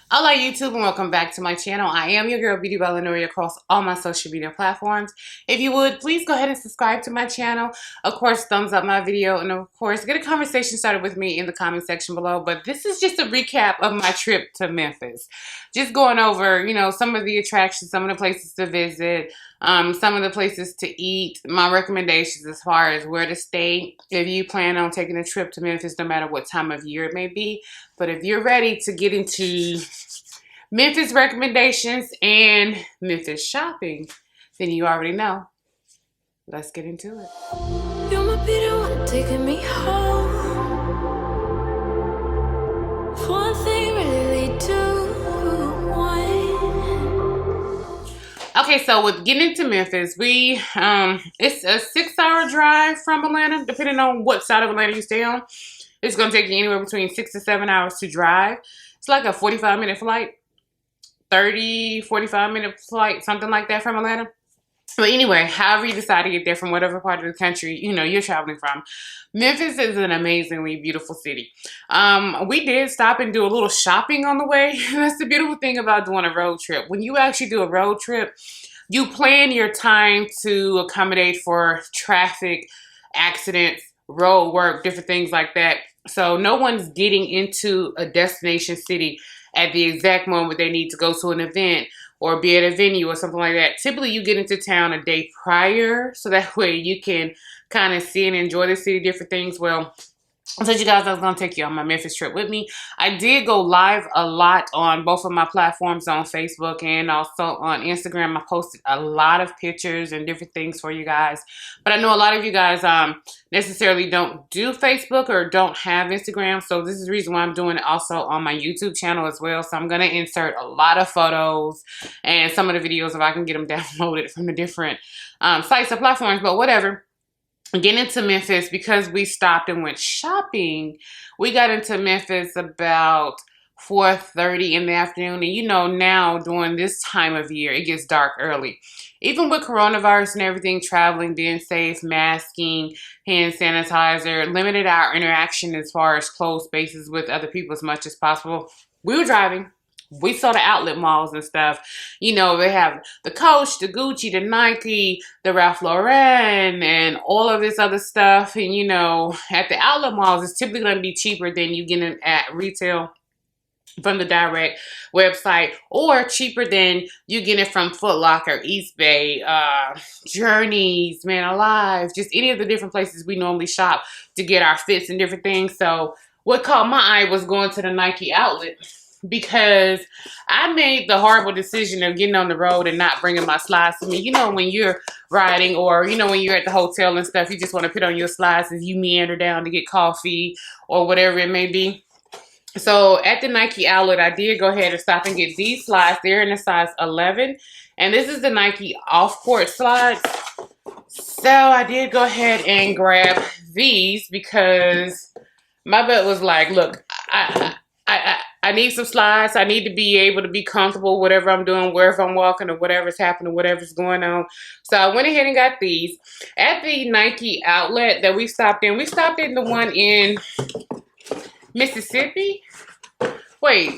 Hello YouTube and welcome back to my channel. I am your girl Beauty Bellanori across all my social media platforms. If you would, please go ahead and subscribe to my channel. Of course, thumbs up my video and of course, get a conversation started with me in the comment section below. But this is just a recap of my trip to Memphis. Just going over, some of the attractions, some of the places to visit, some of the places to eat, my recommendations as far as where to stay if you plan on taking a trip to Memphis, no matter what time of year it may be. But if you're ready to get into Memphis recommendations and Memphis shopping, then you already know. Let's get into it. You might be the one taking me home. One thing really lead to one. Okay, so with getting into Memphis, it's a 6-hour drive from Atlanta, depending on what side of Atlanta you stay on. It's gonna take you anywhere between 6 to 7 hours to drive. It's like a 45-minute flight. 45-minute flight, something like that from Atlanta. But anyway, however you decide to get there from whatever part of the country, you're traveling from, Memphis is an amazingly beautiful city. We did stop and do a little shopping on the way. That's the beautiful thing about doing a road trip. When you actually do a road trip, you plan your time to accommodate for traffic, accidents, road work, different things like that. So no one's getting into a destination city at the exact moment they need to go to an event or be at a venue or something like that. Typically, you get into town a day prior, so that way you can kind of see and enjoy the city, different things. Well, I told you guys I was going to take you on my Memphis trip with me. I did go live a lot on both of my platforms, on Facebook and also on Instagram. I posted a lot of pictures and different things for you guys. But I know a lot of you guys necessarily don't do Facebook or don't have Instagram. So this is the reason why I'm doing it also on my YouTube channel as well. So I'm going to insert a lot of photos and some of the videos if I can get them downloaded from the different sites or platforms. But whatever. Getting into Memphis, because we stopped and went shopping, we got into Memphis about 4:30 in the afternoon. And now during this time of year, it gets dark early. Even with coronavirus and everything, traveling, being safe, masking, hand sanitizer, limited our interaction as far as closed spaces with other people as much as possible. We were driving. We saw the outlet malls and stuff. They have the Coach, the Gucci, the Nike, the Ralph Lauren, and all of this other stuff. And, at the outlet malls, it's typically going to be cheaper than you get it at retail from the direct website, or cheaper than you get it from Foot Locker, East Bay, Journeys, Man Alive, just any of the different places we normally shop to get our fits and different things. So what caught my eye was going to the Nike outlet, because I made the horrible decision of getting on the road and not bringing my slides to me. When you're riding or, when you're at the hotel and stuff, you just want to put on your slides as you meander down to get coffee or whatever it may be. So at the Nike outlet, I did go ahead and stop and get these slides. They're in a size 11. And this is the Nike off-court slides. So I did go ahead and grab these because my butt was like, look, I need some slides. I need to be able to be comfortable, whatever I'm doing, wherever I'm walking or whatever's happening, whatever's going on. So I went ahead and got these. At the Nike outlet that we stopped in the one in Mississippi. Wait,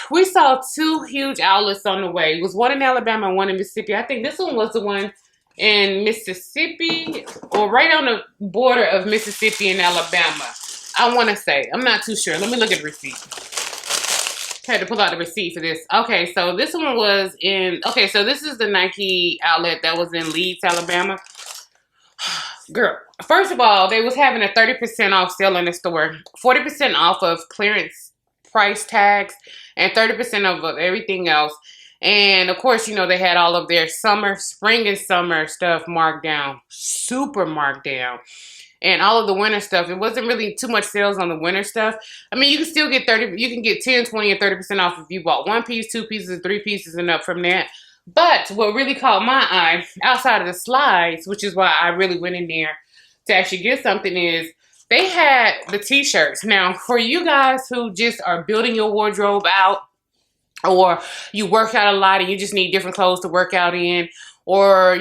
we saw two huge outlets on the way. It was one in Alabama and one in Mississippi. I think this one was the one in Mississippi, or right on the border of Mississippi and Alabama. I want to say. I'm not too sure. Let me look at the receipt. I had to pull out the receipt for this. Okay, so this one was in... Okay, so this is the Nike outlet that was in Leeds, Alabama. Girl, first of all, they was having a 30% off sale in the store. 40% off of clearance price tags and 30% off of everything else. And, of course, they had all of their spring and summer stuff marked down. Super marked down. And all of the winter stuff, it wasn't really too much sales on the winter stuff. I mean, you can still get 10, 20, and 30% off if you bought 1 piece, 2 pieces, 3 pieces, and up from that. But what really caught my eye, outside of the slides, which is why I really went in there to actually get something, is they had the t-shirts. Now, for you guys who just are building your wardrobe out, or you work out a lot and you just need different clothes to work out in, or,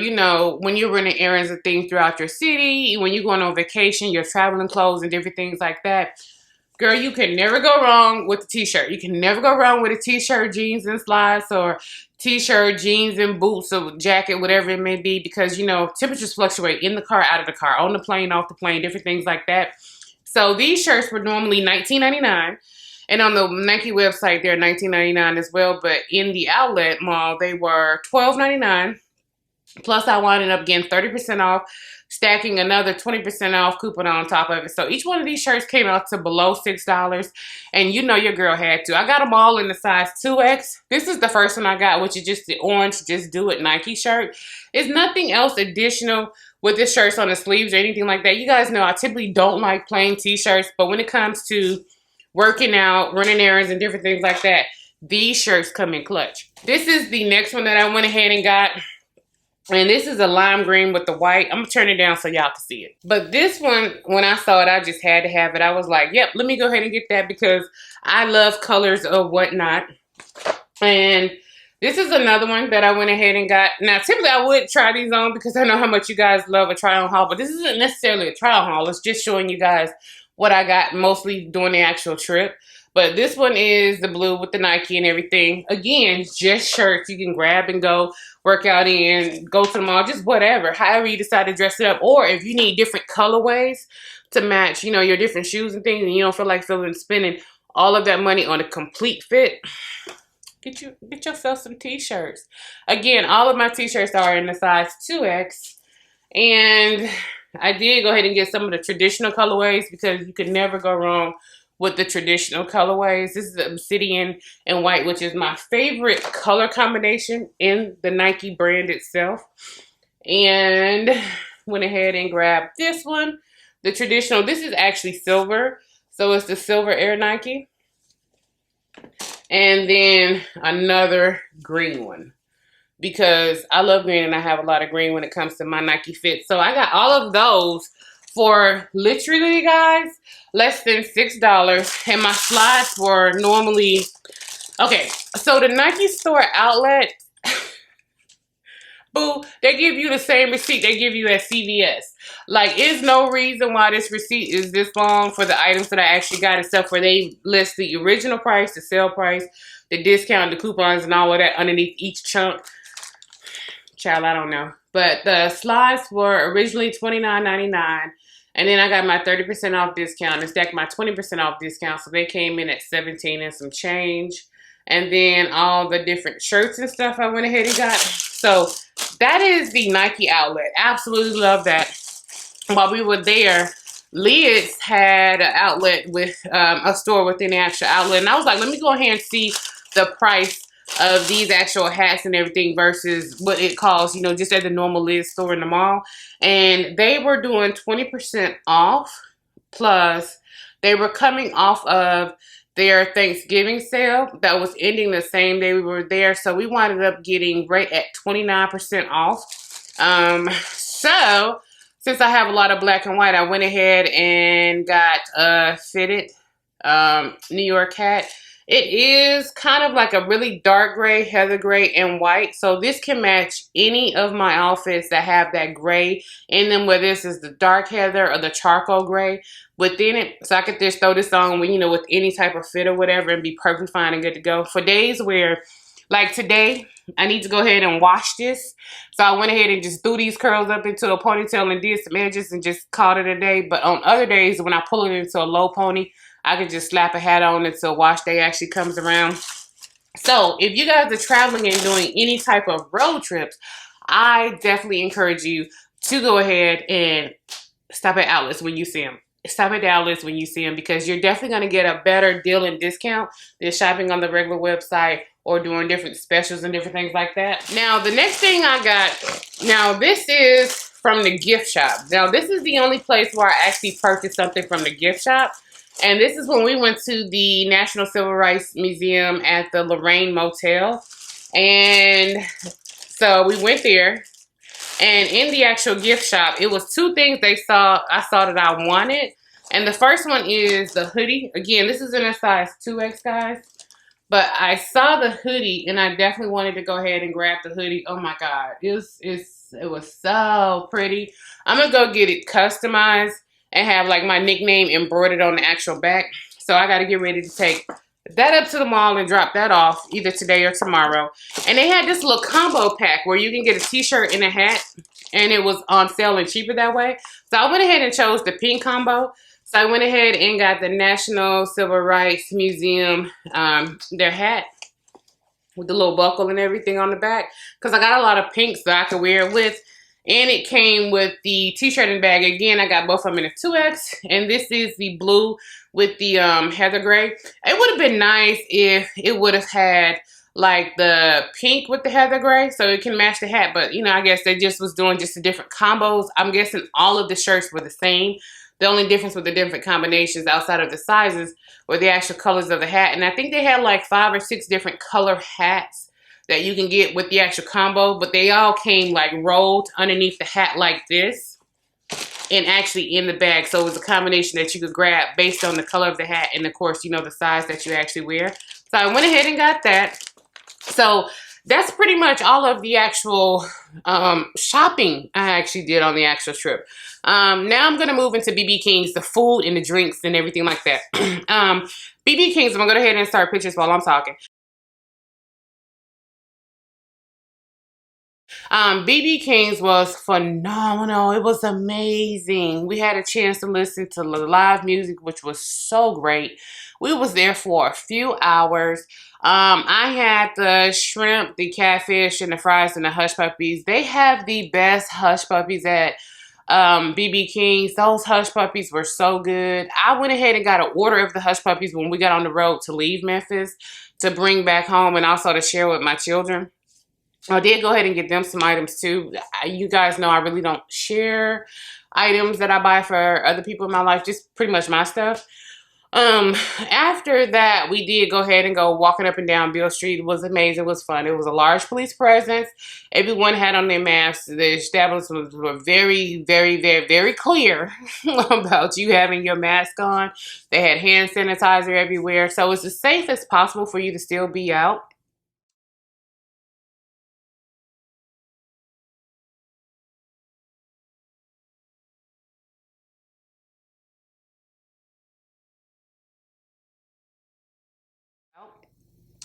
when you're running errands and things throughout your city, when you're going on vacation, your traveling clothes and different things like that. Girl, you can never go wrong with a t-shirt. You can never go wrong with a t-shirt, jeans and slides, or t-shirt, jeans and boots, or jacket, whatever it may be, because, you know, temperatures fluctuate in the car, out of the car, on the plane, off the plane, different things like that. So these shirts were normally $19.99. And on the Nike website, they're $19.99 as well. But in the outlet mall, they were $12.99. Plus, I wound up getting 30% off, stacking another 20% off coupon on top of it. So each one of these shirts came out to below $6. And you know your girl had to. I got them all in the size 2X. This is the first one I got, which is just the orange Just Do It Nike shirt. It's nothing else additional with the shirts on the sleeves or anything like that. You guys know I typically don't like plain t-shirts. But when it comes to working out, running errands, and different things like that, these shirts come in clutch. This is the next one that I went ahead and got. And this is a lime green with the white. I'm going to turn it down so y'all can see it. But this one, when I saw it, I just had to have it. I was like, yep, let me go ahead and get that because I love colors or whatnot. And this is another one that I went ahead and got. Now, typically I would try these on because I know how much you guys love a try-on haul. But this isn't necessarily a try-on haul. It's just showing you guys what I got mostly during the actual trip. But this one is the blue with the Nike and everything. Again, just shirts you can grab and go work out in, go to the mall, just whatever. However you decide to dress it up. Or if you need different colorways to match, you know, your different shoes and things, and you don't feel like spending all of that money on a complete fit, get yourself some t-shirts. Again, all of my t-shirts are in the size 2X. And I did go ahead and get some of the traditional colorways because you can never go wrong with the traditional colorways. This is the obsidian and white, which is my favorite color combination in the Nike brand itself. And went ahead and grabbed this one, the traditional. This is actually silver, so it's the silver Air Nike. And then another green one because I love green and I have a lot of green when it comes to my Nike fit. So I got all of those for literally, guys, less than $6. And my slides were normally, okay, so the Nike store outlet, boo, they give you the same receipt they give you at CVS. Like, there's no reason why this receipt is this long for the items that I actually got, except for they list the original price, the sale price, the discount, the coupons, and all of that underneath each chunk. Child, I don't know. But the slides were originally $29.99. And then I got my 30% off discount and stacked my 20% off discount. So they came in at $17 and some change. And then all the different shirts and stuff I went ahead and got. So that is the Nike outlet. Absolutely love that. While we were there, Lids had an outlet with a store within the actual outlet. And I was like, let me go ahead and see the price of these actual hats and everything versus what it costs, you know, just at the normal Lids store in the mall. And they were doing 20% off, plus they were coming off of their Thanksgiving sale that was ending the same day we were there. So we wound up getting right at 29% off. So since I have a lot of black and white, I went ahead and got a fitted New York hat. It is kind of like a really dark gray, heather gray, and white. So this can match any of my outfits that have that gray in them, whether this is the dark heather or the charcoal gray within it. So I could just throw this on when, you know, with any type of fit or whatever and be perfectly fine and good to go. For days where, like today, I need to go ahead and wash this. So I went ahead and just threw these curls up into a ponytail and did some edges and just called it a day. But on other days, when I pull it into a low pony, I could just slap a hat on until wash day actually comes around. So if you guys are traveling and doing any type of road trips, I definitely encourage you to go ahead and stop at outlets when you see them. Stop at the outlets when you see them because you're definitely going to get a better deal and discount than shopping on the regular website or doing different specials and different things like that. Now, the next thing I got, now this is from the gift shop. Now, this is the only place where I actually purchased something from the gift shop. And this is when we went to the National Civil Rights Museum at the Lorraine Motel. And so we went there. And in the actual gift shop, it was two things I saw that I wanted. And the first one is the hoodie. Again, this is in a size 2X, guys. But I saw the hoodie, and I definitely wanted to go ahead and grab the hoodie. Oh, my God. It was so pretty. I'm going to go get it customized and have like my nickname embroidered on the actual back. So I got to get ready to take that up to the mall and drop that off either today or tomorrow. And they had this little combo pack where you can get a t-shirt and a hat, and it was on sale and cheaper that way. So I went ahead and chose the pink combo. So I went ahead and got the National Civil Rights Museum, their hat with the little buckle and everything on the back, because I got a lot of pinks that I could wear it with. And it came with the t-shirt and bag. Again, I got both of them in a 2X. And this is the blue with the heather gray. It would have been nice if it would have had like the pink with the heather gray so it can match the hat. But, you know, I guess they just was doing just the different combos. I'm guessing all of the shirts were the same. The only difference with the different combinations outside of the sizes were the actual colors of the hat. And I think they had like 5 or 6 different color hats that you can get with the actual combo, but they all came like rolled underneath the hat like this and actually in the bag. So it was a combination that you could grab based on the color of the hat and of course, you know, the size that you actually wear. So I went ahead and got that. So that's pretty much all of the actual shopping I actually did on the actual trip. Now I'm going to move into BB King's, the food and the drinks and everything like that. BB King's, I'm going to go ahead and start pictures while I'm talking. BB King's was phenomenal. It was amazing. We had a chance to listen to live music, which was so great. We was there for a few hours. I had the shrimp, the catfish, and the fries and the hush puppies. They have the best hush puppies at BB King's. Those hush puppies were so good. I went ahead and got an order of the hush puppies when we got on the road to leave Memphis to bring back home and also to share with my children. I did go ahead and get them some items too. You guys know I really don't share items that I buy for other people in my life, just pretty much my stuff. After that, we did go ahead and go walking up and down Beale Street. It was amazing. It was fun. It was a large police presence. Everyone had on their masks. The establishments were very, very, very, very clear about you having your mask on. They had hand sanitizer everywhere. So it's as safe as possible for you to still be out.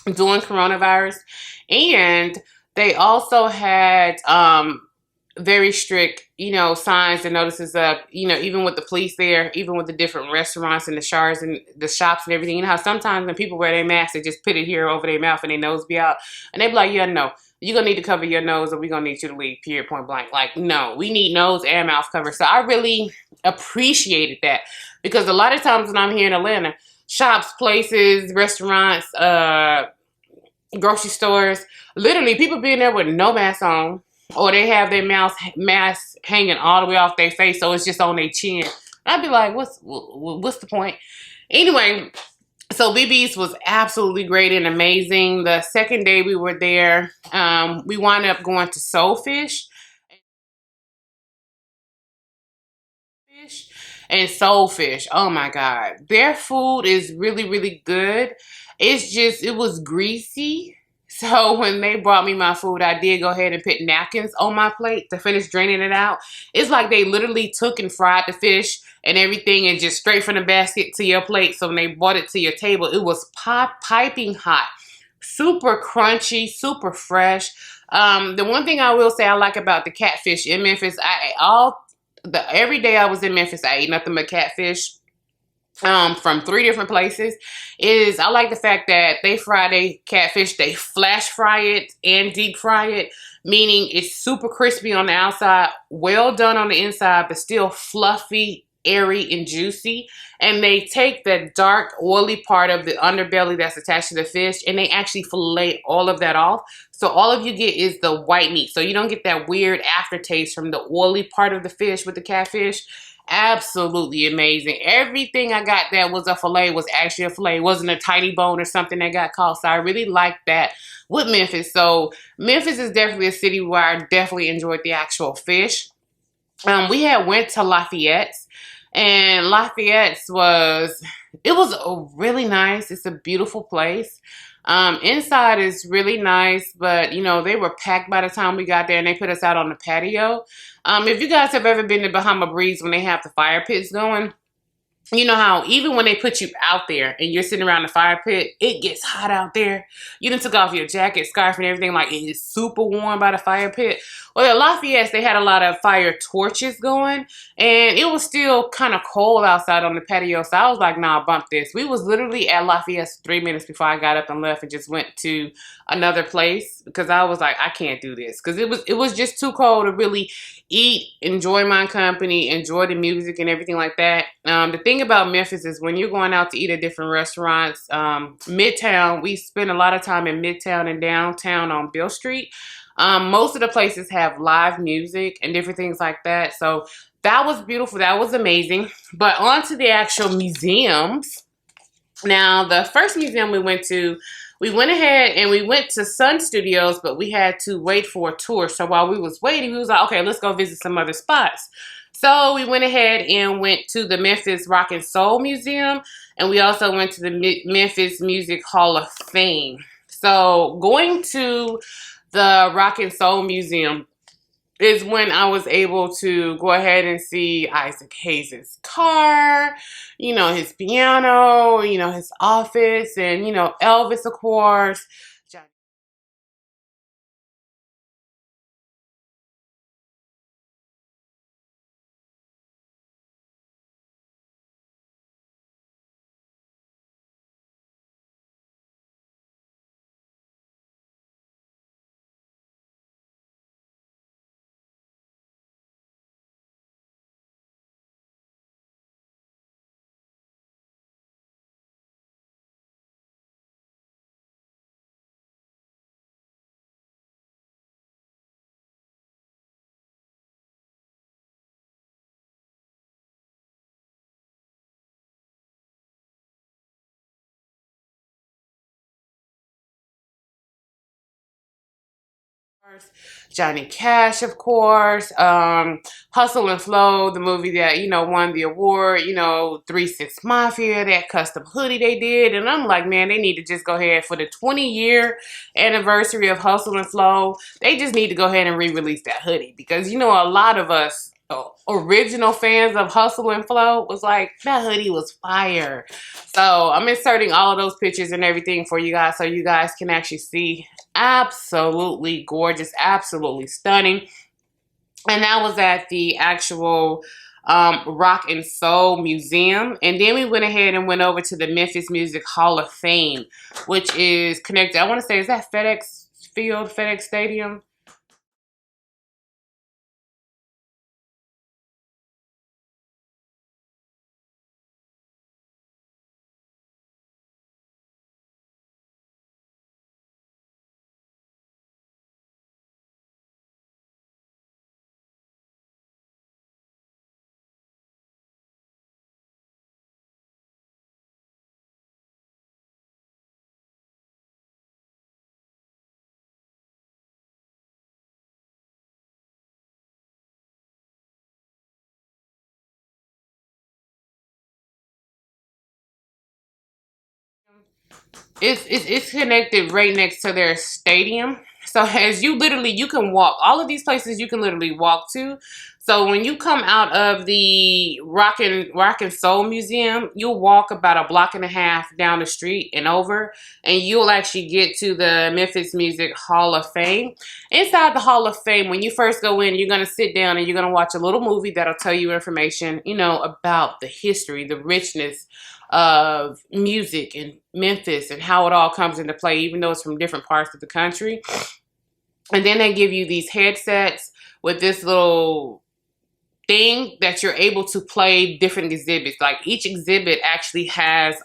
During coronavirus, and they also had very strict, you know, signs and notices up, you know, even with the police there, even with the different restaurants and the shops and everything. You know how sometimes when people wear their masks, they just put it here over their mouth and their nose be out, and they be like, yeah, no, you're gonna need to cover your nose or we're gonna need you to leave, period, point blank. Like, no, we need nose and mouth cover. So I really appreciated that, because a lot of times when I'm here in Atlanta, shops, places, restaurants, grocery stores, literally people being there with no mask on, or they have their mask hanging all the way off their face, so it's just on their chin. I'd be like, what's the point? Anyway, so BB's was absolutely great and amazing. The second day we were there, we wound up going to Soulfish. And Soulfish, oh my God, their food is really, really good. It's just, it was greasy. So when they brought me my food, I did go ahead and put napkins on my plate to finish draining it out. It's like they literally took and fried the fish and everything and just straight from the basket to your plate. So when they brought it to your table, it was piping hot, super crunchy, super fresh. The one thing I will say I like about the catfish in Memphis, every day I was in Memphis, I ate nothing but catfish from 3 different places. I like the fact that they fry their catfish, they flash fry it and deep fry it, meaning it's super crispy on the outside, well done on the inside, but still fluffy, airy, and juicy. And they take the dark, oily part of the underbelly that's attached to the fish, and they actually fillet all of that off. So all of you get is the white meat. So you don't get that weird aftertaste from the oily part of the fish with the catfish. Absolutely amazing. Everything I got that was a fillet was actually a fillet. It wasn't a tiny bone or something that got caught. So I really liked that with Memphis. So Memphis is definitely a city where I definitely enjoyed the actual fish. We had went to Lafayette's, and Lafayette's was really nice. It's a beautiful place. Inside is really nice, but you know, they were packed by the time we got there, and they put us out on the patio. If you guys have ever been to Bahama Breeze when they have the fire pits going, you know how even when they put you out there and you're sitting around the fire pit, it gets hot out there. You done took off your jacket, scarf, and everything. Like, it is super warm by the fire pit. Well, at Lafayette, they had a lot of fire torches going, and it was still kind of cold outside on the patio. So I was like, nah, bump this. We was literally at Lafayette 3 minutes before I got up and left and just went to another place because I was like, I can't do this because it was just too cold to really eat, enjoy my company, enjoy the music and everything like that. The thing about Memphis is when you're going out to eat at different restaurants, Midtown, we spend a lot of time in Midtown and downtown on Beale Street. Most of the places have live music and different things like that. So that was beautiful. That was amazing. But on to the actual museums. Now, the first museum we went to, we went ahead and we went to Sun Studios, but we had to wait for a tour. So while we was waiting, we was like, okay, let's go visit some other spots. So we went ahead and went to the Memphis Rock and Soul Museum, and we also went to the Memphis Music Hall of Fame. So going to the Rock and Soul Museum is when I was able to go ahead and see Isaac Hayes' car, you know, his piano, you know, his office, and, you know, Elvis, of course. Johnny Cash, of course. Hustle and Flow, the movie that, you know, won the award, you know, 3-6 Mafia, that custom hoodie they did. And I'm like, man, they need to just go ahead for the 20-year anniversary of Hustle and Flow. They just need to go ahead and re-release that hoodie because, you know, a lot of us original fans of Hustle and Flow was like, that hoodie was fire. So I'm inserting all of those pictures and everything for you guys so you guys can actually see. Absolutely gorgeous, absolutely stunning. And that was at the actual Rock and Soul Museum. And then we went ahead and went over to the Memphis Music Hall of Fame, which is connected. I want to say, is that FedEx Field, FedEx Stadium? It's connected right next to their stadium. So as you can walk all of these places, you can literally walk to. So when you come out of the Rock and Soul Museum, you'll walk about a block and a half down the street and over, and you'll actually get to the Memphis Music Hall of Fame. Inside the Hall of Fame, when you first go in, you're gonna sit down and you're gonna watch a little movie that'll tell you information, you know, about the history, the richness of music in Memphis and how it all comes into play, even though it's from different parts of the country. And then they give you these headsets with this little thing that you're able to play different exhibits. Like each exhibit actually has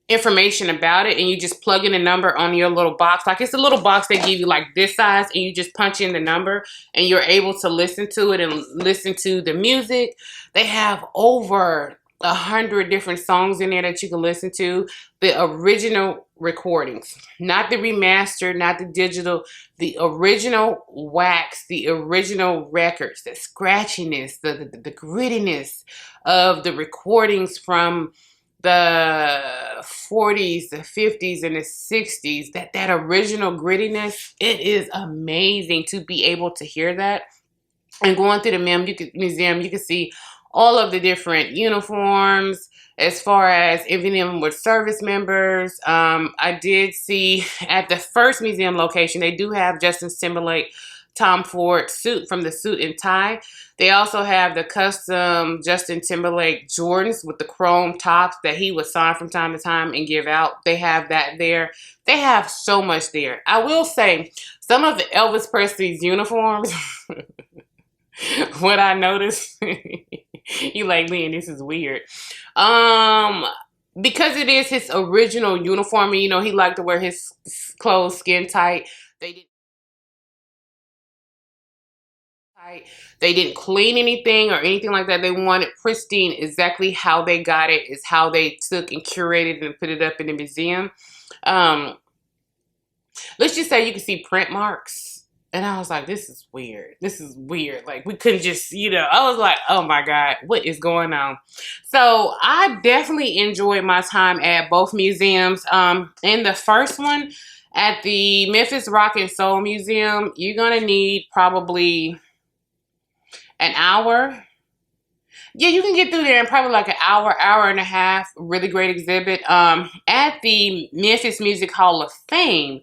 information about it, and you just plug in a number on your little box. Like it's a little box they give you like this size, and you just punch in the number and you're able to listen to it and listen to the music. They have over 100 different songs in there that you can listen to. The original recordings, not the remastered, not the digital, the original wax, the original records, the scratchiness, the grittiness of the recordings from the 40s, the 50s, and the 60s. That original grittiness, it is amazing to be able to hear that. And going through the museum, you can see all of the different uniforms, as far as even them with service members. I did see at the first museum location, they do have Justin Timberlake Tom Ford suit from the suit and tie. They also have the custom Justin Timberlake Jordans with the chrome tops that he would sign from time to time and give out. They have that there. They have so much there. I will say some of Elvis Presley's uniforms, what I noticed, you like, man, this is weird. Because it is his original uniform, and you know, he liked to wear his clothes skin tight. They didn't They didn't clean anything or anything like that. They wanted pristine. Exactly how they got it is how they took and curated and put it up in the museum. Let's just say you can see print marks. And I was like, this is weird. This is weird. Like, we couldn't just, you know, I was like, oh my God, what is going on? So I definitely enjoyed my time at both museums. In the first one, at the Memphis Rock and Soul Museum, you're going to need probably an hour. Yeah, you can get through there in probably like an hour, hour and a half. Really great exhibit. At the Memphis Music Hall of Fame,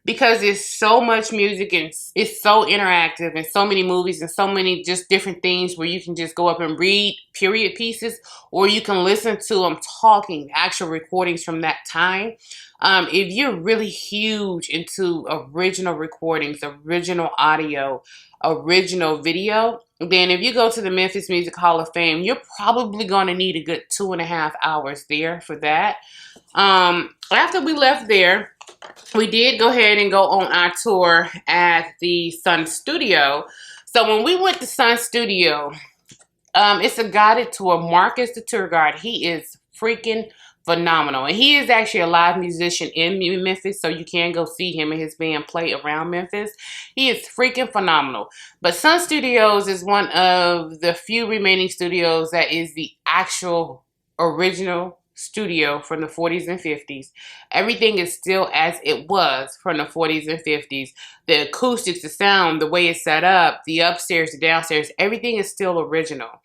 because it's so much music and it's so interactive and so many movies and so many just different things where you can just go up and read period pieces, or you can listen to them talking, actual recordings from that time. If you're really huge into original recordings, original audio, original video, then if you go to the Memphis Music Hall of Fame, you're probably going to need a good 2.5 hours there for that. After we left there, we did go ahead and go on our tour at the Sun Studio. So when we went to Sun Studio, it's a guided tour. Marcus, the tour guide, he is freaking phenomenal. And he is actually a live musician in Memphis, so you can go see him and his band play around Memphis. He is freaking phenomenal. But Sun Studios is one of the few remaining studios that is the actual original studio from the 40s and 50s. Everything is still as it was from the 40s and 50s. The acoustics, the sound, the way it's set up, the upstairs, the downstairs, everything is still original.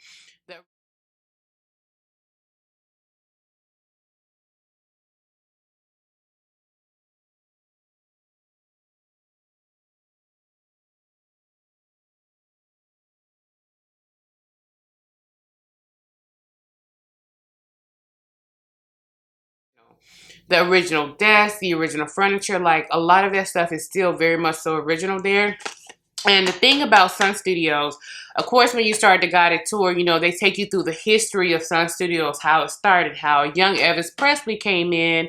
The original desk, the original furniture, like a lot of that stuff is still very much so original there. And the thing about Sun Studios, of course, when you start the guided tour, you know, they take you through the history of Sun Studios, how it started, how young Elvis Presley came in,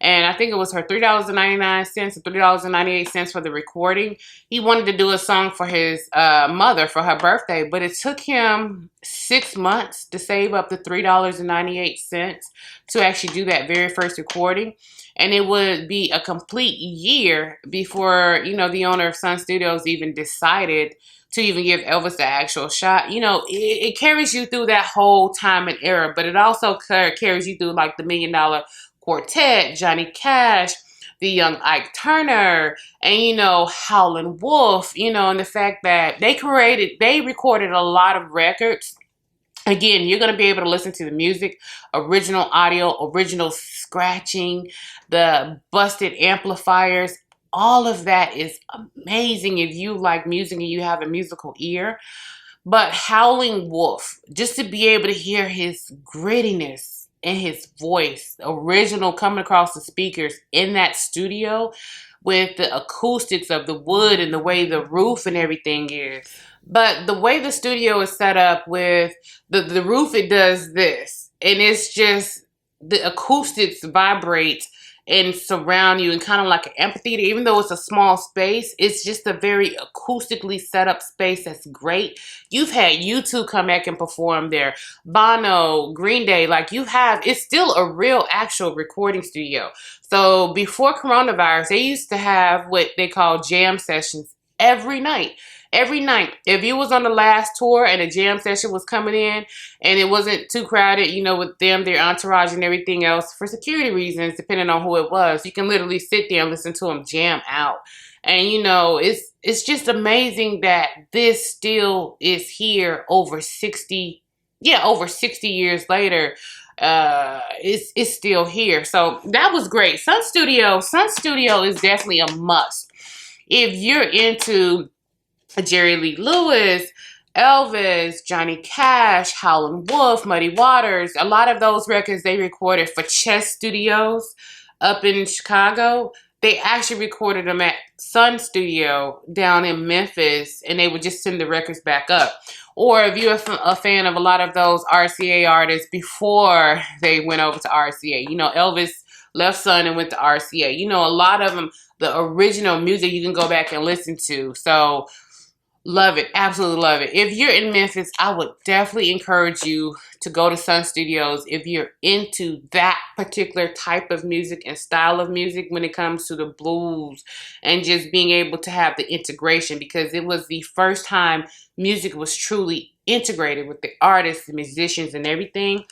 and I think it was her $3.99 or $3.98 for the recording. He wanted to do a song for his mother for her birthday, but it took him 6 months to save up the $3.98 to actually do that very first recording. And it would be a complete year before, you know, the owner of Sun Studios even decided to even give Elvis the actual shot. You know, it carries you through that whole time and era, but it also carries you through like the $1 Million Quartet, Johnny Cash, the young Ike Turner, and, you know, Howlin' Wolf, you know, and the fact that they recorded a lot of records. Again, you're going to be able to listen to the music, original audio, original scratching, the busted amplifiers. All of that is amazing if you like music and you have a musical ear. But Howlin' Wolf, just to be able to hear his grittiness in his voice, original coming across the speakers in that studio with the acoustics of the wood and the way the roof and everything is. But the way the studio is set up with the roof, it does this. And it's just the acoustics vibrate and surround you in kind of like an amphitheater. Even though it's a small space, it's just a very acoustically set up space that's great. You've had U2 come back and perform there. Bono, Green Day, like it's still a real actual recording studio. So before coronavirus, they used to have what they call jam sessions every night. Every night, if you was on the last tour and a jam session was coming in and it wasn't too crowded, you know, with them, their entourage and everything else, for security reasons, depending on who it was, you can literally sit there and listen to them jam out. And, you know, it's just amazing that this still is here over 60 yeah, over 60 years later, it's still here. So that was great. Sun Studio is definitely a must if you're into Jerry Lee Lewis, Elvis, Johnny Cash, Howlin' Wolf, Muddy Waters. A lot of those records they recorded for Chess Studios up in Chicago. They actually recorded them at Sun Studio down in Memphis, and they would just send the records back up. Or if you're a fan of a lot of those RCA artists before they went over to RCA, you know, Elvis left Sun and went to RCA. You know, a lot of them, the original music you can go back and listen to. So love it. Absolutely love it. If you're in Memphis, I would definitely encourage you to go to Sun Studios if you're into that particular type of music and style of music when it comes to the blues and just being able to have the integration, because it was the first time music was truly integrated with the artists, the musicians, and everything.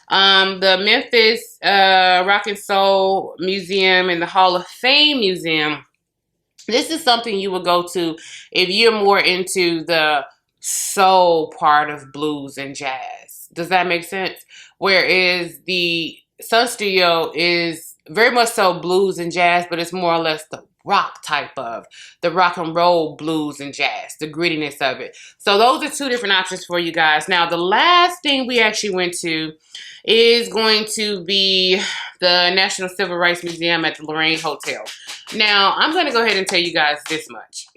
The Memphis Rock and Soul Museum and the Hall of Fame Museum, this is something you would go to if you're more into the soul part of blues and jazz. Does that make sense? Whereas the Sun Studio is very much so blues and jazz, but it's more or less the rock type of, the rock and roll blues and jazz, the grittiness of it. So those are two different options for you guys. Now, the last thing we actually went to is going to be the National Civil Rights Museum at the Lorraine Hotel. Now, I'm going to go ahead and tell you guys this much.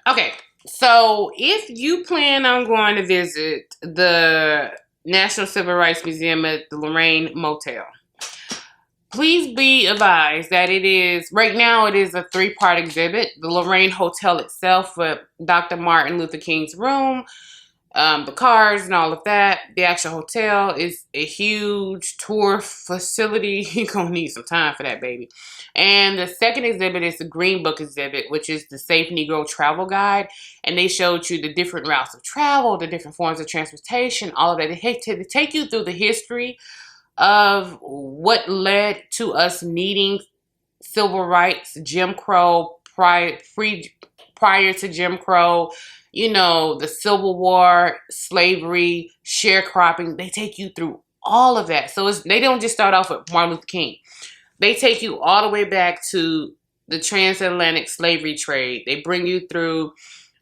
Okay, so if you plan on going to visit the National Civil Rights Museum at the Lorraine Motel, please be advised that it is, right now it is a three-part exhibit. The Lorraine Hotel itself with Dr. Martin Luther King's room, the cars and all of that. The actual hotel is a huge tour facility. You're going to need some time for that, baby. And the second exhibit is the Green Book exhibit, which is the Safe Negro Travel Guide. And they showed you the different routes of travel, the different forms of transportation, all of that. They take you through the history of what led to us needing civil rights, Jim Crow, prior to Jim Crow, you know, the Civil War, slavery, sharecropping. They take you through all of that. So they don't just start off with Martin Luther King. They take you all the way back to the transatlantic slavery trade. They bring you through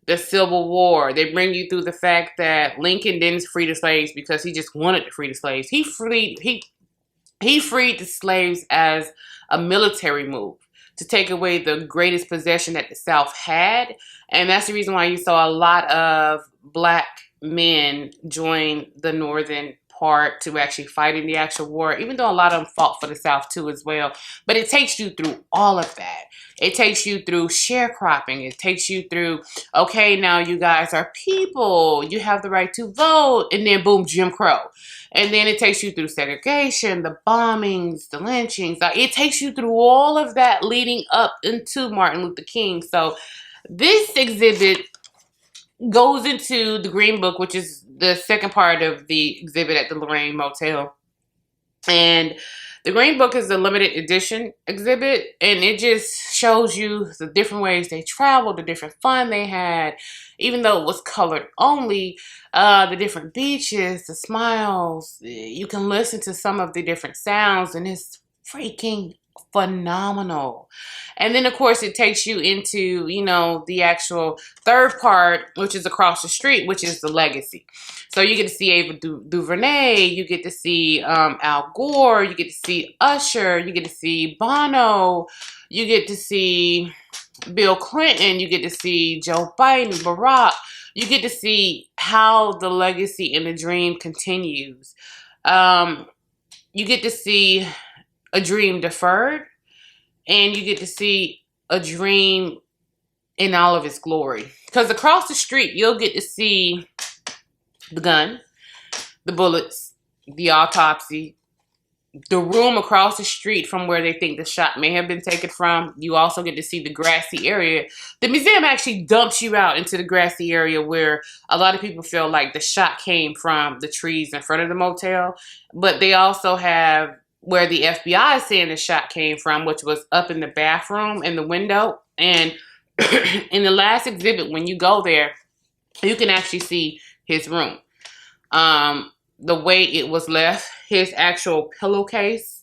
the Civil War. They bring you through the fact that Lincoln didn't free the slaves because he just wanted to free the slaves. He freed the slaves as a military move to take away the greatest possession that the South had. And that's the reason why you saw a lot of black men join the northern part to actually fight in the actual war, even though a lot of them fought for the South too as well. But it takes you through all of that. It takes you through sharecropping. It takes you through, okay, now you guys are people. You have the right to vote. And then boom, Jim Crow. And then it takes you through segregation, the bombings, the lynchings. It takes you through all of that leading up into Martin Luther King. So this exhibit goes into the Green Book, which is the second part of the exhibit at the Lorraine Motel. And the Green Book is a limited edition exhibit, and it just shows you the different ways they traveled, the different fun they had, even though it was colored only, the different beaches, the smiles. You can listen to some of the different sounds, and it's freaking phenomenal. And then, of course, it takes you into, you know, the actual third part, which is across the street, which is the legacy. So you get to see Ava DuVernay, you get to see Al Gore, you get to see Usher, you get to see Bono, you get to see Bill Clinton, you get to see Joe Biden, Barack. You get to see how the legacy and the dream continues. You get to see a dream deferred, and you get to see a dream in all of its glory. Because across the street, you'll get to see the gun, the bullets, the autopsy, the room across the street from where they think the shot may have been taken from. You also get to see the grassy area. The museum actually dumps you out into the grassy area where a lot of people feel like the shot came from the trees in front of the motel. But they also have where the FBI is saying the shot came from, which was up in the bathroom in the window. And in the last exhibit, when you go there, you can actually see his room. The way it was left, his actual pillowcase,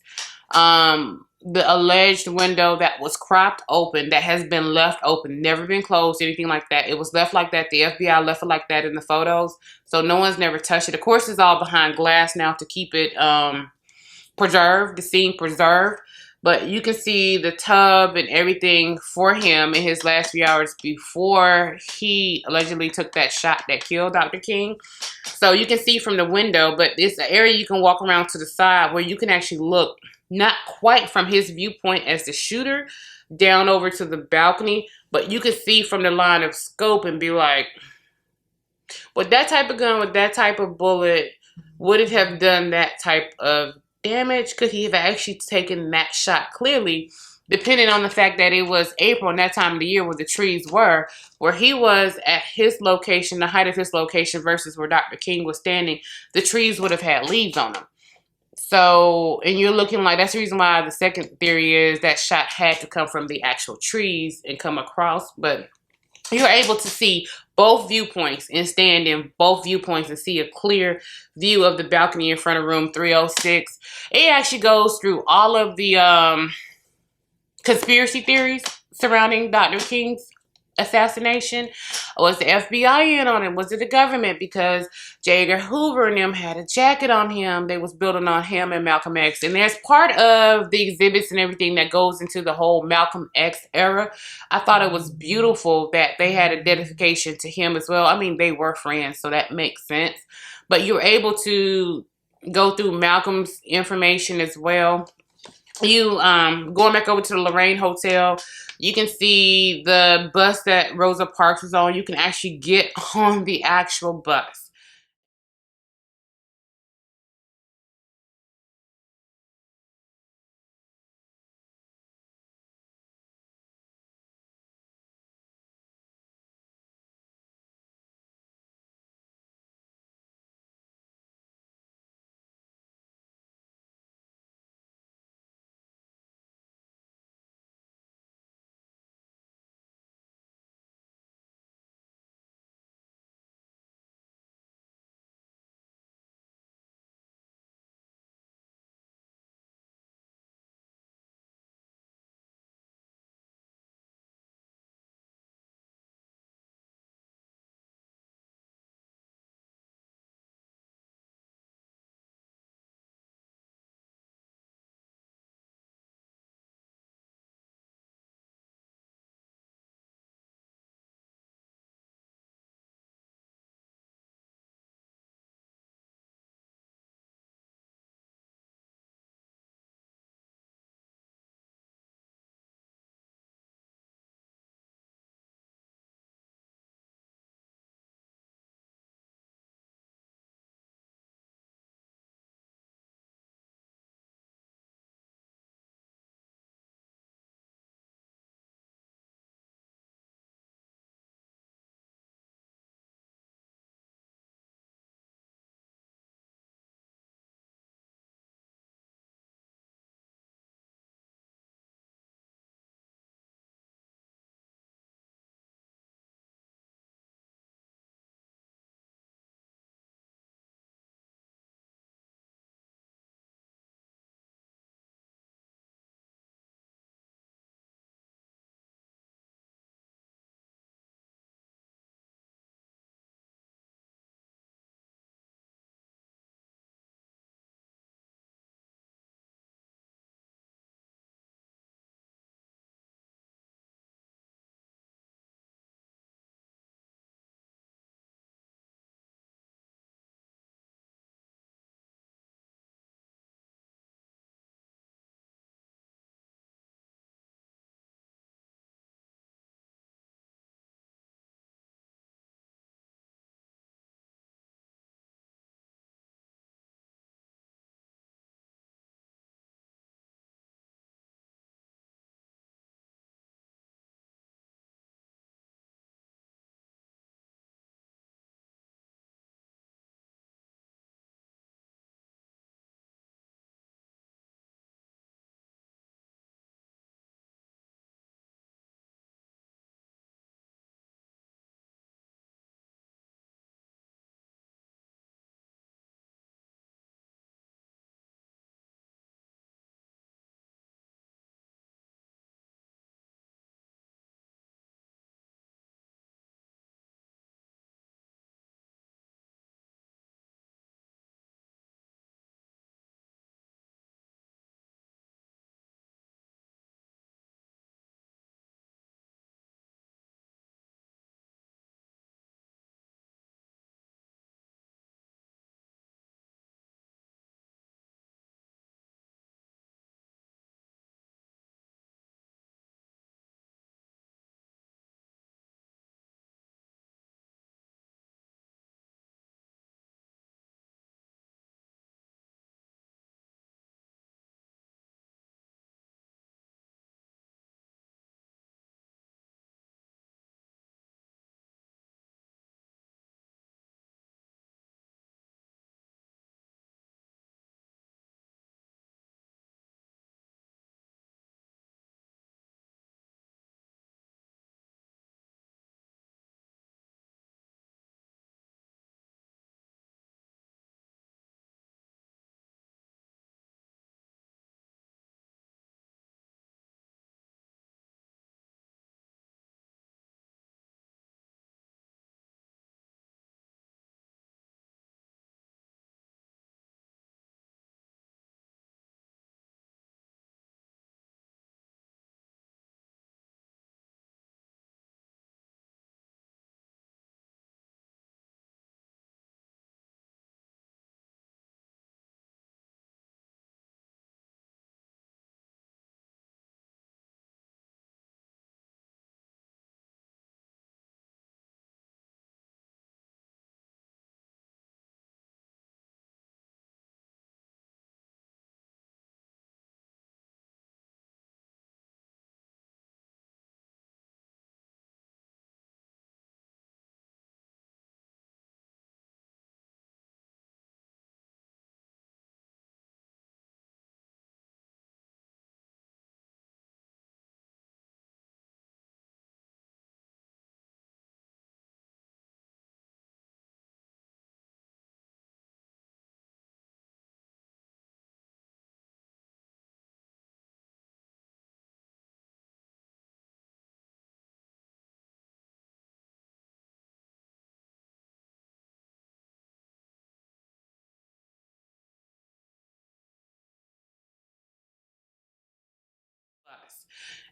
the alleged window that was cropped open, that has been left open, never been closed, anything like that. It was left like that. The FBI left it like that in the photos. So no one's never touched it. Of course, it's all behind glass now to keep it preserved, the scene preserved. But you can see the tub and everything for him in his last few hours before he allegedly took that shot that killed Dr. King. So you can see from the window, but it's an area you can walk around to the side where you can actually look, not quite from his viewpoint as the shooter, down over to the balcony, but you can see from the line of scope and be like, with that type of gun, with that type of bullet, would it have done that type of damage? Could he have actually taken that shot? Clearly, depending on the fact that it was April and that time of the year where the trees were, where he was at his location, the height of his location versus where Dr. King was standing, the trees would have had leaves on them. So, and you're looking like, that's the reason why the second theory is that shot had to come from the actual trees and come across. But you're able to see both viewpoints and stand in both viewpoints and see a clear view of the balcony in front of room 306. It actually goes through all of the conspiracy theories surrounding Dr. King's assassination. Was the FBI in on it? Was it the government? Because J. Edgar Hoover and them had a jacket on him. They was building on him and Malcolm X. And there's part of the exhibits and everything that goes into the whole Malcolm X era. I thought it was beautiful that they had a dedication to him as well. I mean, they were friends, so that makes sense. But you were able to go through Malcolm's information as well. You going back over to the Lorraine Hotel, you can see the bus that Rosa Parks was on. You can actually get on the actual bus.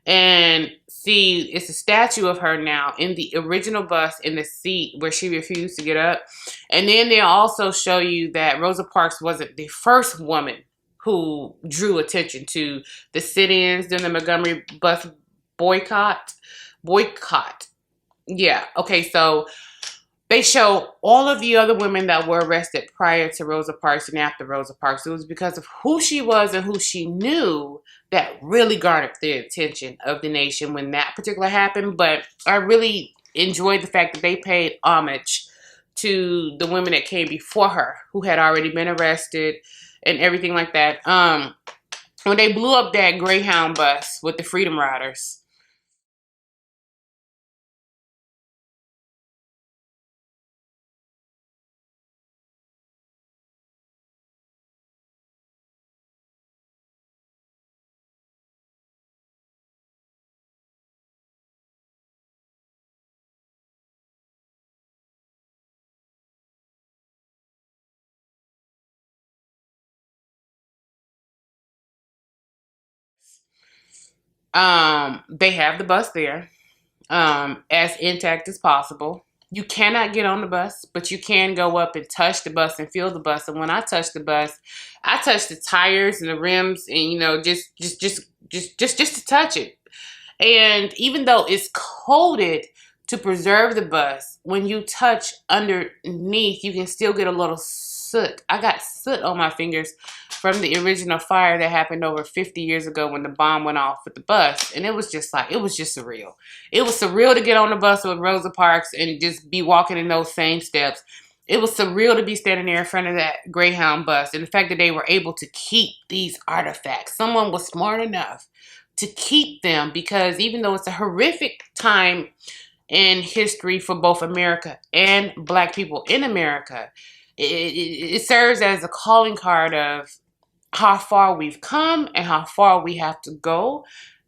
And see, it's a statue of her now in the original bus in the seat where she refused to get up. And then they also show you that Rosa Parks wasn't the first woman who drew attention to the sit-ins during the Montgomery bus boycott. Boycott. Yeah. Okay. So they show all of the other women that were arrested prior to Rosa Parks and after Rosa Parks. It was because of who she was and who she knew that really garnered the attention of the nation when that particular happened. But I really enjoyed the fact that they paid homage to the women that came before her who had already been arrested and everything like that. When they blew up that Greyhound bus with the Freedom Riders. They have the bus there, as intact as possible. You cannot get on the bus, but you can go up and touch the bus and feel the bus. And when I touch the bus, I touch the tires and the rims, and just to touch it. And even though it's coated to preserve the bus, when you touch underneath, you can still get a little soot. I got soot on my fingers from the original fire that happened over 50 years ago when the bomb went off with the bus. And it was just surreal. It was surreal to get on the bus with Rosa Parks and just be walking in those same steps. It was surreal to be standing there in front of that Greyhound bus. And the fact that they were able to keep these artifacts. Someone was smart enough to keep them, because even though it's a horrific time in history for both America and Black people in America, it serves as a calling card of how far we've come and how far we have to go.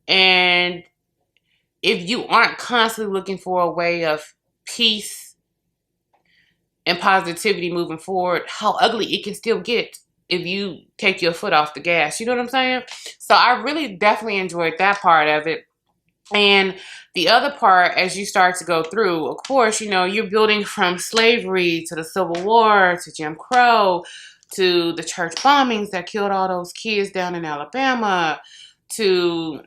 And if you aren't constantly looking for a way of peace and positivity moving forward, how ugly it can still get if you take your foot off the gas. You know what I'm saying? So I really definitely enjoyed that part of it. And the other part, as you start to go through, of course, you're building from slavery to the Civil War to Jim Crow to the church bombings that killed all those kids down in Alabama to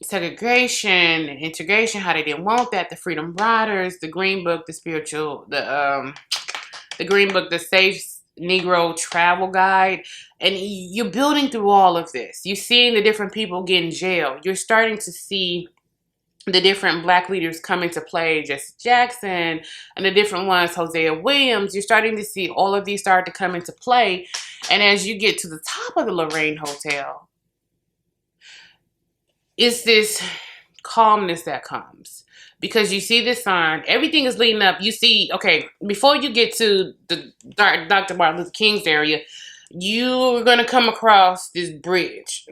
segregation and integration, how they didn't want that, the Freedom Riders, the Green Book, the Green Book, the Safe Negro Travel Guide. And you're building through all of this. You're seeing the different people get in jail. You're starting to see the different Black leaders come into play, Jesse Jackson, and the different ones, Hosea Williams. You're starting to see all of these start to come into play. And as you get to the top of the Lorraine Hotel, it's this calmness that comes. Because you see this sign, everything is leading up. You see, okay, before you get to the Dr. Martin Luther King's area, you're going to come across this bridge.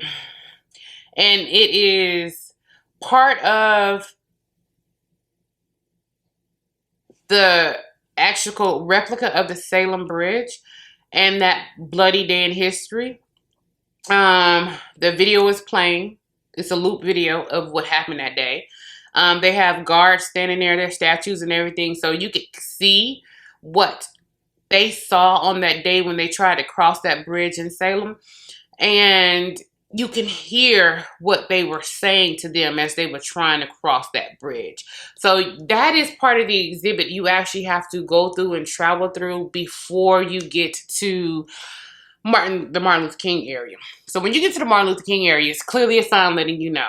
And it is part of the actual replica of the Salem Bridge and that bloody day in history. The video is playing. It's a loop video of what happened that day. They have guards standing there, their statues and everything, so you can see what they saw on that day when they tried to cross that bridge in Salem. And you can hear what they were saying to them as they were trying to cross that bridge. So that is part of the exhibit you actually have to go through and travel through before you get to the Martin Luther King area. So when you get to the Martin Luther King area, it's clearly a sign letting you know.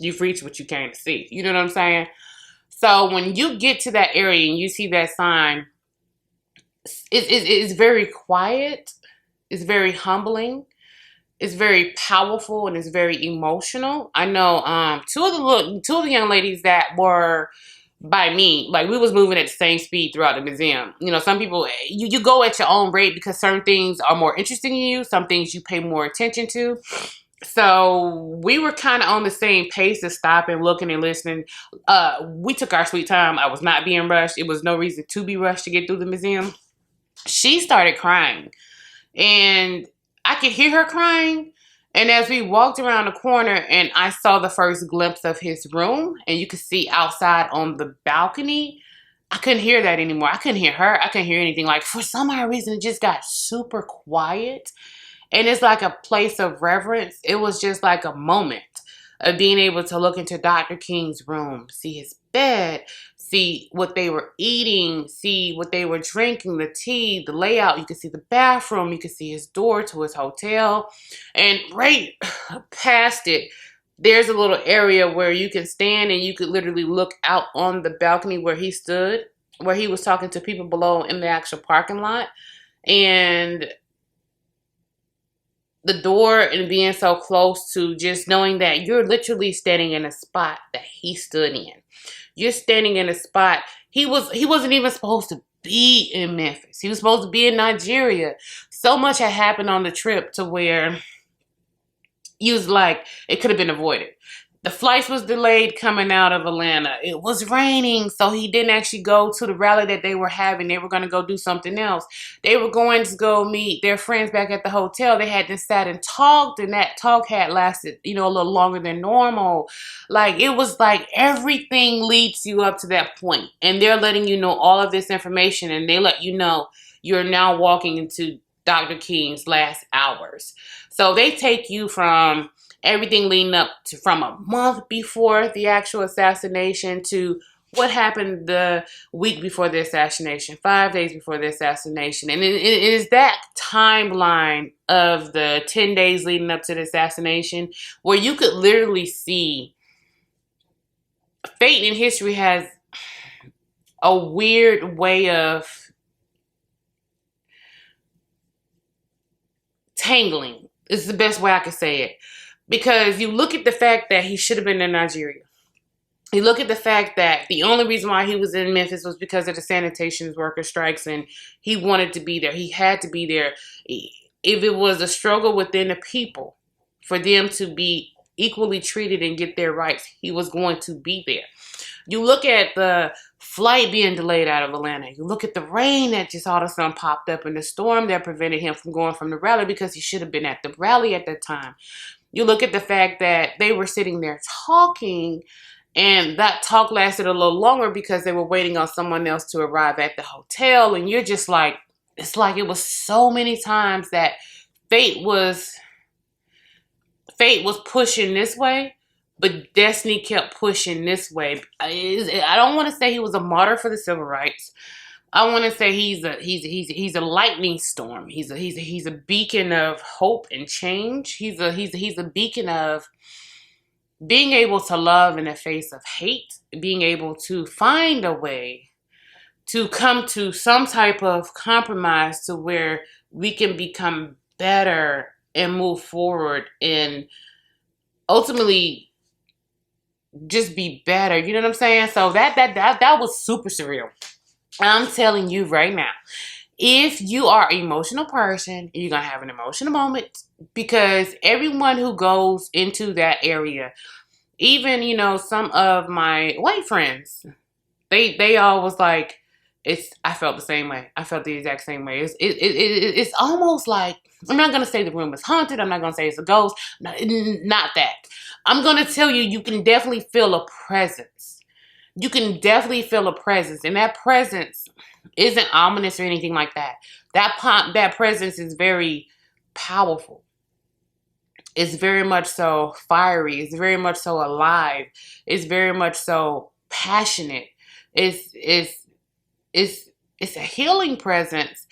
You've reached what you came to see. You know what I'm saying? So when you get to that area and you see that sign, it's very quiet. It's very humbling. It's very powerful, and it's very emotional. I know two of the young ladies that were by me, like we was moving at the same speed throughout the museum. You know, some people you go at your own rate because certain things are more interesting to you, some things you pay more attention to. So we were kind of on the same pace of stopping, looking, and listening. We took our sweet time. I was not being rushed. It was no reason to be rushed to get through the museum. She started crying, and I could hear her crying. And as we walked around the corner and I saw the first glimpse of his room, and you could see outside on the balcony, I couldn't hear that anymore. I couldn't hear her. I couldn't hear anything. Like, for some odd reason, it just got super quiet. And it's like a place of reverence. It was just like a moment of being able to look into Dr. King's room, see his bed, see what they were eating, see what they were drinking, the tea, the layout. You could see the bathroom. You could see his door to his hotel. And right past it, there's a little area where you can stand and you could literally look out on the balcony where he stood, where he was talking to people below in the actual parking lot. And the door, and being so close to just knowing that you're literally standing in a spot that he stood in. You're standing in a spot. He wasn't even supposed to be in Memphis. He was supposed to be in Nigeria. So much had happened on the trip to where he was like, it could have been avoided. The flights was delayed coming out of Atlanta. It was raining, so he didn't actually go to the rally that they were having. They were going to go do something else. They were going to go meet their friends back at the hotel. They had just sat and talked, and that talk had lasted, a little longer than normal. Like, it was like everything leads you up to that point, and they're letting you know all of this information, and they let you know you're now walking into Dr. King's last hours. So they take you from everything leading up to from a month before the actual assassination to what happened the week before the assassination, 5 days before the assassination. And it is that timeline of the 10 days leading up to the assassination where you could literally see fate in history has a weird way of tangling. It's the best way I could say it. Because you look at the fact that he should have been in Nigeria. You look at the fact that the only reason why he was in Memphis was because of the sanitation worker strikes, and he wanted to be there. He had to be there. If it was a struggle within the people for them to be equally treated and get their rights, he was going to be there. You look at the flight being delayed out of Atlanta. You look at the rain that just all of a sudden popped up and the storm that prevented him from going from the rally because he should have been at the rally at that time. You look at the fact that they were sitting there talking, and that talk lasted a little longer because they were waiting on someone else to arrive at the hotel. And you're just like, it's like it was so many times that fate was pushing this way, but destiny kept pushing this way. I don't want to say he was a martyr for the civil rights. I want to say he's a lightning storm. He's a beacon of hope and change. He's a beacon of being able to love in the face of hate, being able to find a way to come to some type of compromise to where we can become better and move forward and ultimately just be better. You know what I'm saying? So that was super surreal. I'm telling you right now, if you are an emotional person, you're going to have an emotional moment, because everyone who goes into that area, even, some of my white friends, they all was like, I felt the same way. I felt the exact same way. It's almost like, I'm not going to say the room is haunted. I'm not going to say it's a ghost. Not that. I'm going to tell you, you can definitely feel a presence. You can definitely feel a presence, and that presence isn't ominous or anything like that. That presence is very powerful. It's very much so fiery. It's very much so alive. It's very much so passionate. It's a healing presence,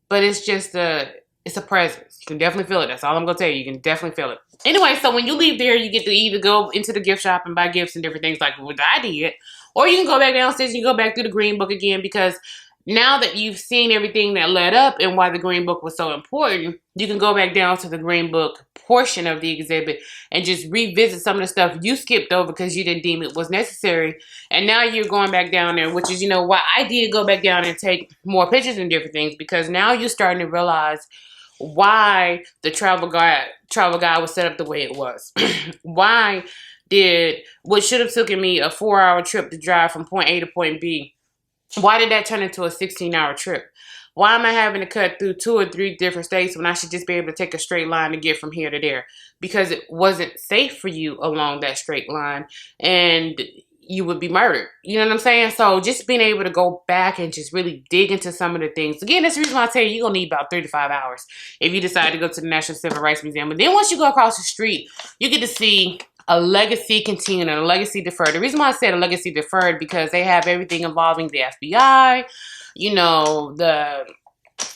but it's a presence. You can definitely feel it. That's all I'm gonna tell you. You can definitely feel it. Anyway, so when you leave there, you get to either go into the gift shop and buy gifts and different things like what I did, or you can go back downstairs and you go back through the green book again, because now that you've seen everything that led up and why the Green Book was so important, you can go back down to the Green Book portion of the exhibit and just revisit some of the stuff you skipped over because you didn't deem it was necessary. And now you're going back down there, which is, why I did go back down and take more pictures and different things, because now you're starting to realize why the travel guide was set up the way it was. Why did what should have taken me a 4-hour trip to drive from point A to point B, why did that turn into a 16-hour trip? Why am I having to cut through 2 or 3 different states when I should just be able to take a straight line to get from here to there? Because it wasn't safe for you along that straight line, and you would be murdered. You know what I'm saying? So just being able to go back and just really dig into some of the things. Again, that's the reason why I tell you, you're going to need about 3 to 5 hours if you decide to go to the National Civil Rights Museum. But then once you go across the street, you get to see a legacy continued and a legacy deferred. The reason why I said a legacy deferred, because they have everything involving the FBI, the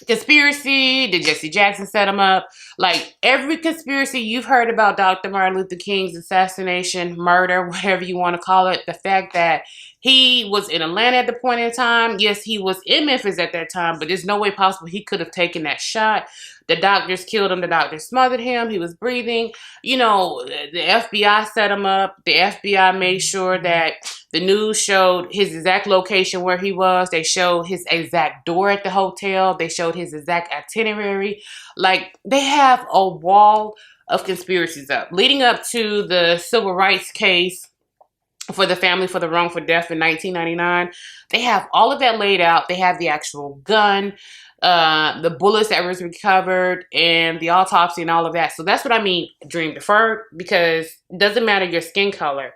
conspiracy, did Jesse Jackson set him up? Like every conspiracy you've heard about Dr. Martin Luther King's assassination, murder, whatever you want to call it. The fact that he was in Atlanta at the point in time. Yes, he was in Memphis at that time, but there's no way possible he could have taken that shot. The doctors killed him. The doctors smothered him. He was breathing. The FBI set him up. The FBI made sure that the news showed his exact location where he was. They showed his exact door at the hotel. They showed his exact itinerary. Like, they have a wall of conspiracies up. Leading up to the civil rights case for the family for the wrongful death in 1999, they have all of that laid out. They have the actual gun, the bullets that was recovered, and the autopsy and all of that. So that's what I mean, dream deferred, because it doesn't matter your skin color.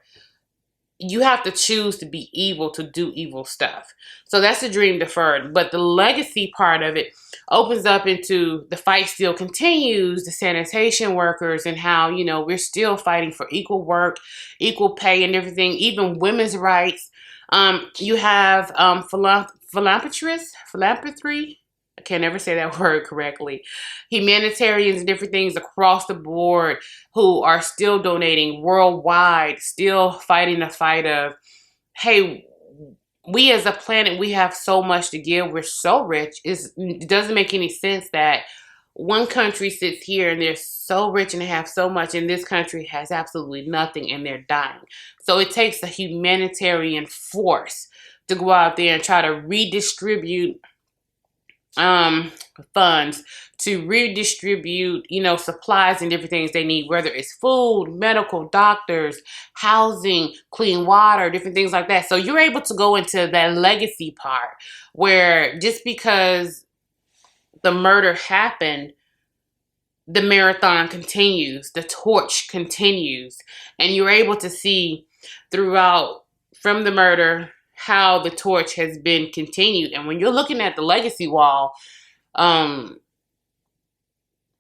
You have to choose to be evil to do evil stuff. So that's the dream deferred. But the legacy part of it opens up into the fight still continues, the sanitation workers, and how, we're still fighting for equal work, equal pay and everything, even women's rights. You have philanthropy. I can never say that word correctly. Humanitarians and different things across the board who are still donating worldwide, still fighting the fight of, hey, we as a planet, we have so much to give. We're so rich. It doesn't make any sense that one country sits here and they're so rich and they have so much, and this country has absolutely nothing and they're dying. So it takes a humanitarian force to go out there and try to redistribute funds, to redistribute, supplies and different things they need, whether it's food, medical, doctors, housing, clean water, different things like that. So you're able to go into that legacy part where just because the murder happened, the marathon continues, the torch continues, and you're able to see throughout from the murder how the torch has been continued. And when you're looking at the legacy wall,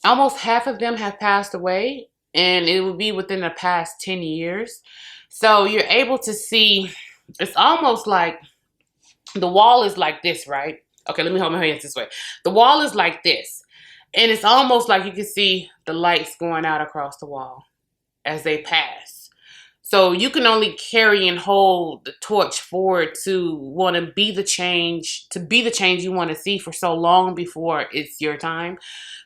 almost half of them have passed away, and it would be within the past 10 years. So you're able to see, it's almost like the wall is like this, right? Okay, let me hold my hands this way. The wall is like this, and it's almost like you can see the lights going out across the wall as they pass. So you can only carry and hold the torch forward to want to be the change you want to see for so long before it's your time.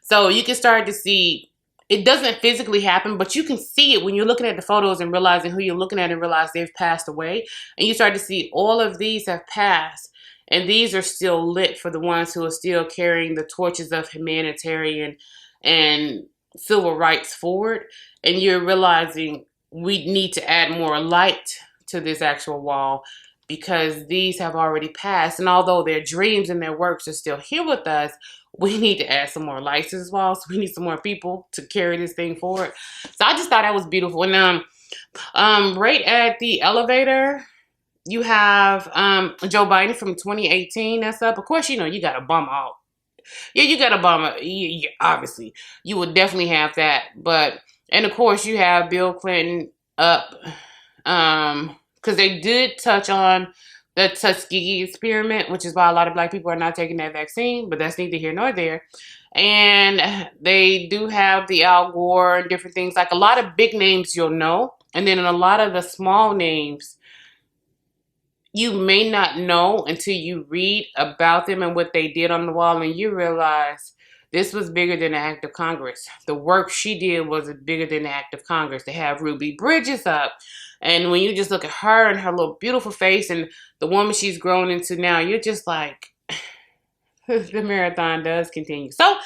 So you can start to see, it doesn't physically happen, but you can see it when you're looking at the photos and realizing who you're looking at and realize they've passed away. And you start to see all of these have passed, and these are still lit for the ones who are still carrying the torches of humanitarian and civil rights forward. And you're realizing we need to add more light to this actual wall because these have already passed. And although their dreams and their works are still here with us, we need to add some more lights as well. So we need some more people to carry this thing forward. So I just thought that was beautiful. And right at the elevator, you have Joe Biden from 2018. That's up. Of course, you got to bum out. Yeah, you got to bum out. Yeah, obviously, you would definitely have that. And of course, you have Bill Clinton up, because they did touch on the Tuskegee experiment, which is why a lot of Black people are not taking that vaccine, but that's neither here nor there. And they do have the Al Gore and different things, like a lot of big names you'll know, and then in a lot of the small names, you may not know until you read about them and what they did on the wall, and you realize this was bigger than the act of Congress. The work she did was bigger than the act of Congress. They have Ruby Bridges up, and when you just look at her and her little beautiful face and the woman she's grown into now, you're just like, the marathon does continue. So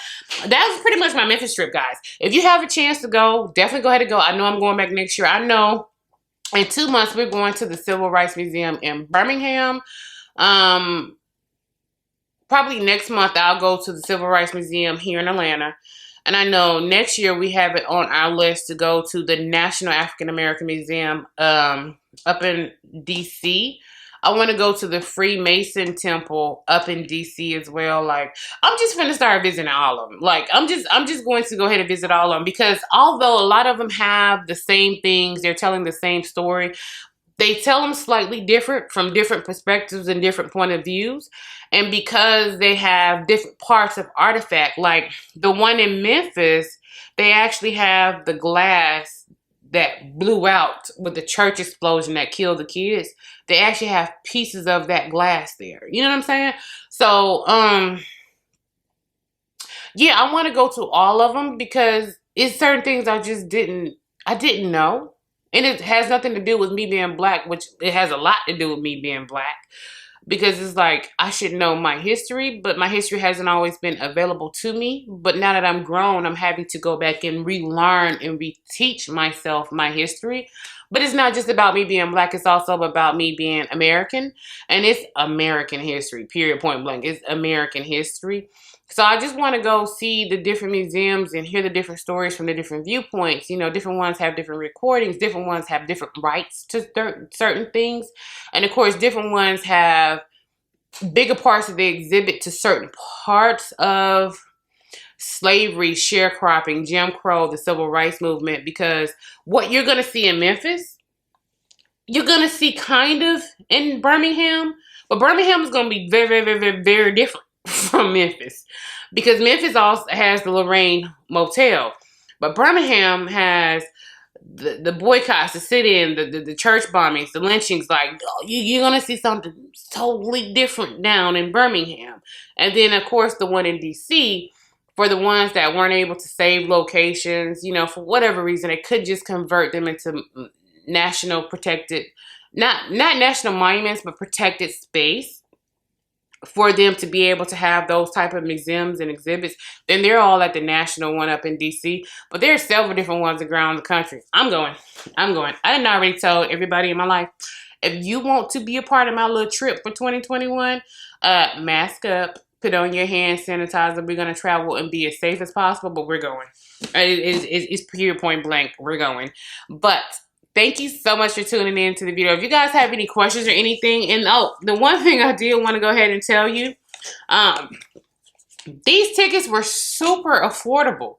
that was pretty much my Memphis trip, guys. If you have a chance to go, definitely go ahead and go. I know I'm going back next year. I know in 2 months we're going to the Civil Rights Museum in Birmingham. Probably next month I'll go to the Civil Rights Museum here in Atlanta. And I know next year we have it on our list to go to the National African American Museum up in DC. I want to go to the Freemason Temple up in DC as well. Like, I'm just gonna start visiting all of them. Like, I'm just going to go ahead and visit all of them, because although a lot of them have the same things, they're telling the same story, they tell them slightly different from different perspectives and different point of views. And because they have different parts of artifact, like the one in Memphis, they actually have the glass that blew out with the church explosion that killed the kids. They actually have pieces of that glass there. You know what I'm saying? So, yeah, I want to go to all of them, because it's certain things I didn't know. And it has nothing to do with me being black, which it has a lot to do with me being black. Because it's like, I should know my history, but my history hasn't always been available to me. But now that I'm grown, I'm having to go back and relearn and reteach myself my history. But it's not just about me being black, it's also about me being American. And it's American history, period, point blank. It's American history. So I just want to go see the different museums and hear the different stories from the different viewpoints. You know, different ones have different recordings. Different ones have different rights to certain things. And of course, different ones have bigger parts of the exhibit to certain parts of slavery, sharecropping, Jim Crow, the civil rights movement. Because what you're going to see in Memphis, you're going to see kind of in Birmingham. But Birmingham is going to be very, very, very, very, very different from Memphis, because Memphis also has the Lorraine Motel, but Birmingham has the boycotts, the sit-in, the church bombings, the lynchings. Like, you're gonna see something totally different down in Birmingham. And then of course the one in DC, for the ones that weren't able to save locations, you know, for whatever reason, they could just convert them into national protected, not national monuments, but protected space for them to be able to have those type of museums and exhibits. Then they're all at the national one up in DC. But there's several different ones around the country. I'm going. I didn't already tell everybody in my life, if you want to be a part of my little trip for 2021, mask up, put on your hand sanitizer. We're going to travel and be as safe as possible, but we're going. It's pure point blank. We're going. But thank you so much for tuning in to the video. If you guys have any questions or anything, and oh, the one thing I did want to go ahead and tell you, these tickets were super affordable.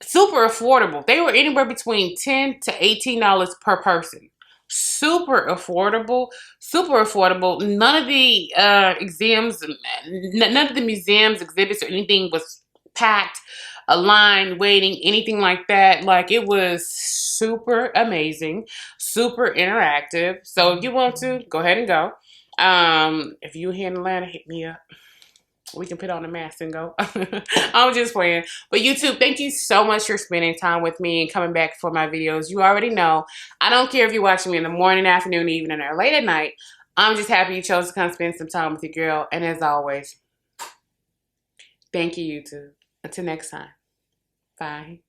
Super affordable. They were anywhere between $10 to $18 per person. Super affordable. Super affordable. None of the none of the museums, exhibits, or anything was packed, a line waiting, anything like that. Like, it was super amazing, super interactive. So if you want to, go ahead and go. If you're here in Atlanta, hit me up. We can put on a mask and go. I'm just playing. But YouTube, thank you so much for spending time with me and coming back for my videos. You already know, I don't care if you're watching me in the morning, afternoon, evening, or late at night. I'm just happy you chose to come spend some time with your girl. And as always, thank you, YouTube. Until next time. Bye.